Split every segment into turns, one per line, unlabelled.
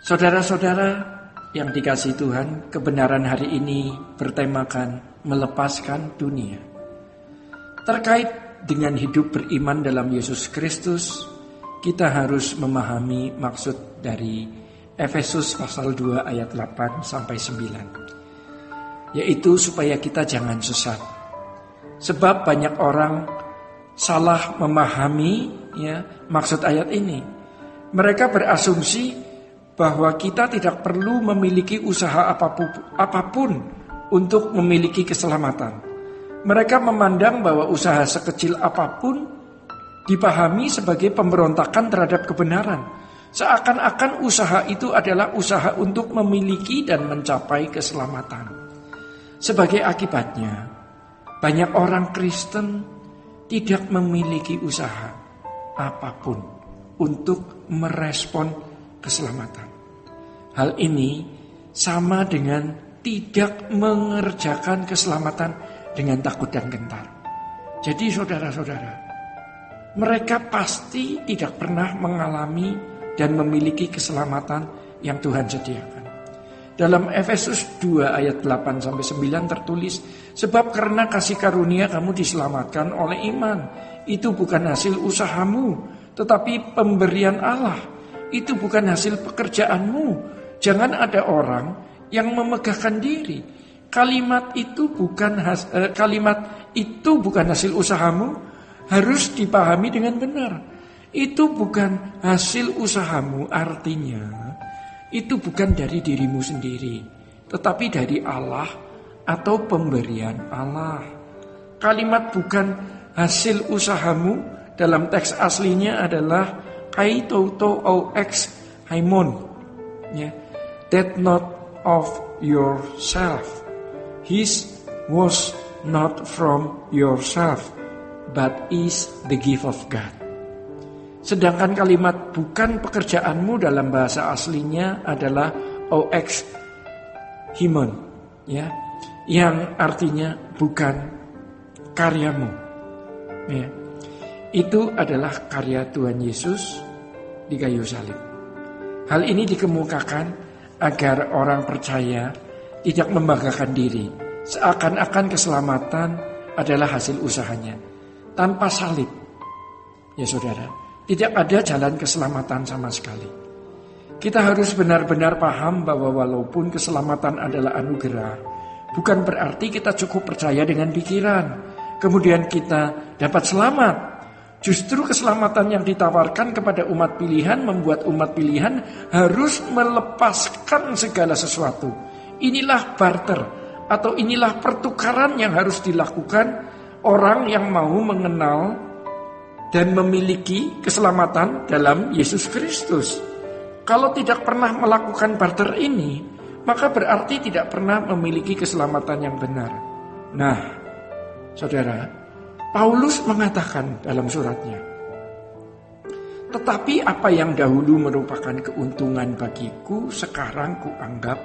Saudara-saudara yang dikasihi Tuhan, kebenaran hari ini bertemakan melepaskan dunia. Terkait dengan hidup beriman dalam Yesus Kristus, kita harus memahami maksud dari Efesus pasal 2 ayat 8 sampai 9. Yaitu supaya kita jangan sesat. Sebab banyak orang salah memahami maksud ayat ini. Mereka berasumsi bahwa kita tidak perlu memiliki usaha apapun untuk memiliki keselamatan. Mereka memandang bahwa usaha sekecil apapun dipahami sebagai pemberontakan terhadap kebenaran. Seakan-akan usaha itu adalah usaha untuk memiliki dan mencapai keselamatan. Sebagai akibatnya, banyak orang Kristen tidak memiliki usaha apapun untuk merespon keselamatan. Hal ini sama dengan tidak mengerjakan keselamatan dengan takut dan gentar. Jadi saudara-saudara, mereka pasti tidak pernah mengalami dan memiliki keselamatan yang Tuhan sediakan. Dalam Efesus 2 ayat 8-9 tertulis, sebab karena kasih karunia kamu diselamatkan oleh iman. Itu bukan hasil usahamu, tetapi pemberian Allah. Itu bukan hasil pekerjaanmu. Jangan ada orang yang memegahkan diri. Kalimat itu bukan hasil usahamu, harus dipahami dengan benar. Itu bukan hasil usahamu, artinya itu bukan dari dirimu sendiri, tetapi dari Allah atau pemberian Allah. Kalimat bukan hasil usahamu dalam teks aslinya adalah kai toto au ex haimon, that not of yourself. His was not from yourself, but is the gift of God. Sedangkan kalimat bukan pekerjaanmu dalam bahasa aslinya adalah ox himon, yang artinya bukan karyamu. Itu adalah karya Tuhan Yesus di kayu salib. Hal ini dikemukakan agar orang percaya tidak membanggakan diri, seakan-akan keselamatan adalah hasil usahanya. Tanpa salib, ya saudara, tidak ada jalan keselamatan sama sekali. Kita harus benar-benar paham bahwa walaupun keselamatan adalah anugerah, bukan berarti kita cukup percaya dengan pikiran, kemudian kita dapat selamat. Justru keselamatan yang ditawarkan kepada umat pilihan membuat umat pilihan harus melepaskan segala sesuatu. Inilah barter atau inilah pertukaran yang harus dilakukan orang yang mau mengenal dan memiliki keselamatan dalam Yesus Kristus. Kalau tidak pernah melakukan barter ini, maka berarti tidak pernah memiliki keselamatan yang benar. Nah, saudara, Paulus mengatakan dalam suratnya, tetapi apa yang dahulu merupakan keuntungan bagiku, sekarang kuanggap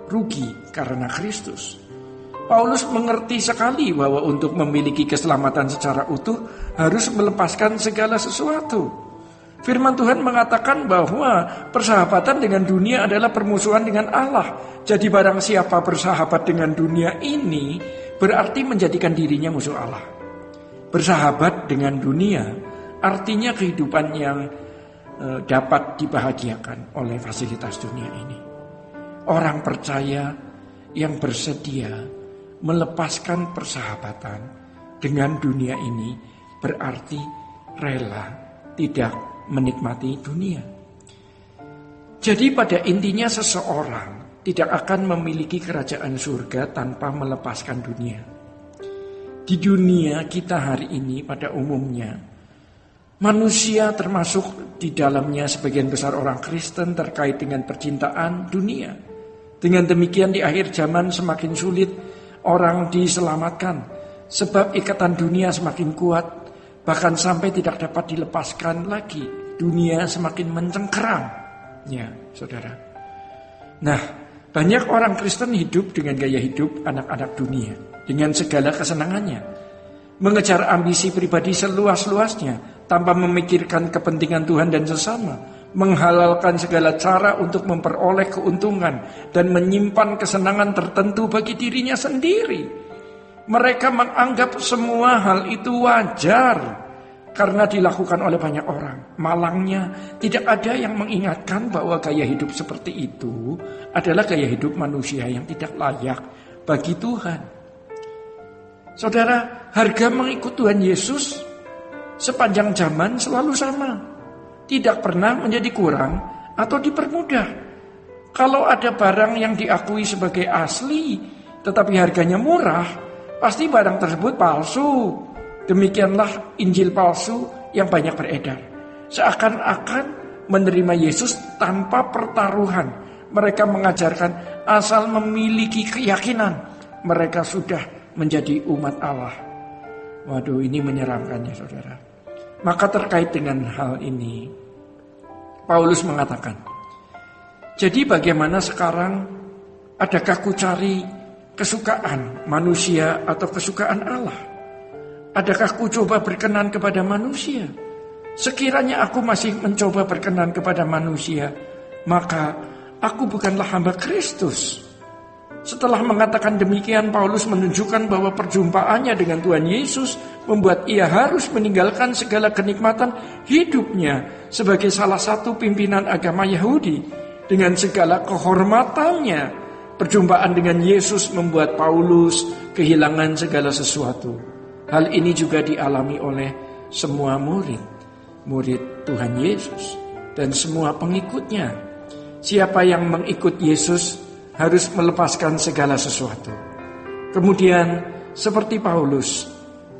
rugi karena Kristus. Paulus mengerti sekali bahwa untuk memiliki keselamatan secara utuh harus melepaskan segala sesuatu. Firman Tuhan mengatakan bahwa persahabatan dengan dunia adalah permusuhan dengan Allah. Jadi barang siapa bersahabat dengan dunia ini berarti menjadikan dirinya musuh Allah. Bersahabat dengan dunia artinya kehidupan yang dapat dibahagiakan oleh fasilitas dunia ini. Orang percaya yang bersedia melepaskan persahabatan dengan dunia ini berarti rela tidak menikmati dunia. Jadi pada intinya seseorang tidak akan memiliki kerajaan surga tanpa melepaskan dunia. Di dunia kita hari ini pada umumnya, manusia termasuk di dalamnya sebagian besar orang Kristen terkait dengan percintaan dunia. Dengan demikian di akhir zaman semakin sulit orang diselamatkan, sebab ikatan dunia semakin kuat, bahkan sampai tidak dapat dilepaskan lagi. Dunia semakin mencengkeram, ya saudara. Nah, banyak orang Kristen hidup dengan gaya hidup anak-anak dunia, dengan segala kesenangannya, mengejar ambisi pribadi seluas-luasnya, tanpa memikirkan kepentingan Tuhan dan sesama, menghalalkan segala cara untuk memperoleh keuntungan dan menyimpan kesenangan tertentu bagi dirinya sendiri. Mereka menganggap semua hal itu wajar karena dilakukan oleh banyak orang. Malangnya, tidak ada yang mengingatkan bahwa gaya hidup seperti itu adalah gaya hidup manusia yang tidak layak bagi Tuhan. Saudara, harga mengikut Tuhan Yesus sepanjang zaman selalu sama. Tidak pernah menjadi kurang atau dipermudah. Kalau ada barang yang diakui sebagai asli tetapi harganya murah, pasti barang tersebut palsu. Demikianlah Injil palsu yang banyak beredar. Seakan-akan menerima Yesus tanpa pertaruhan. Mereka mengajarkan asal memiliki keyakinan mereka sudah menjadi umat Allah. Waduh, ini menyeramkan ya saudara. Maka terkait dengan hal ini, Paulus mengatakan, jadi bagaimana sekarang, adakah ku cari kesukaan manusia atau kesukaan Allah? Adakah ku coba berkenan kepada manusia? Sekiranya aku masih mencoba berkenan kepada manusia, maka aku bukanlah hamba Kristus. Setelah mengatakan demikian, Paulus menunjukkan bahwa perjumpaannya dengan Tuhan Yesus membuat ia harus meninggalkan segala kenikmatan hidupnya sebagai salah satu pimpinan agama Yahudi. Dengan segala kehormatannya, perjumpaan dengan Yesus membuat Paulus kehilangan segala sesuatu. Hal ini juga dialami oleh semua murid Tuhan Yesus dan semua pengikutnya. Siapa yang mengikut Yesus harus melepaskan segala sesuatu. Kemudian seperti Paulus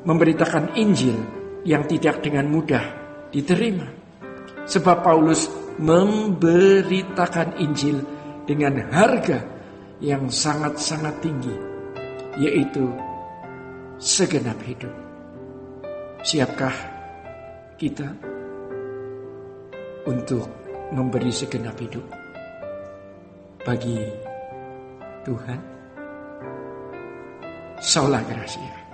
memberitakan Injil yang tidak dengan mudah diterima. Sebab Paulus memberitakan Injil dengan harga yang sangat-sangat tinggi, yaitu segenap hidup. Siapkah kita untuk memberi segenap hidup bagi Tuhan? Sola Gracia.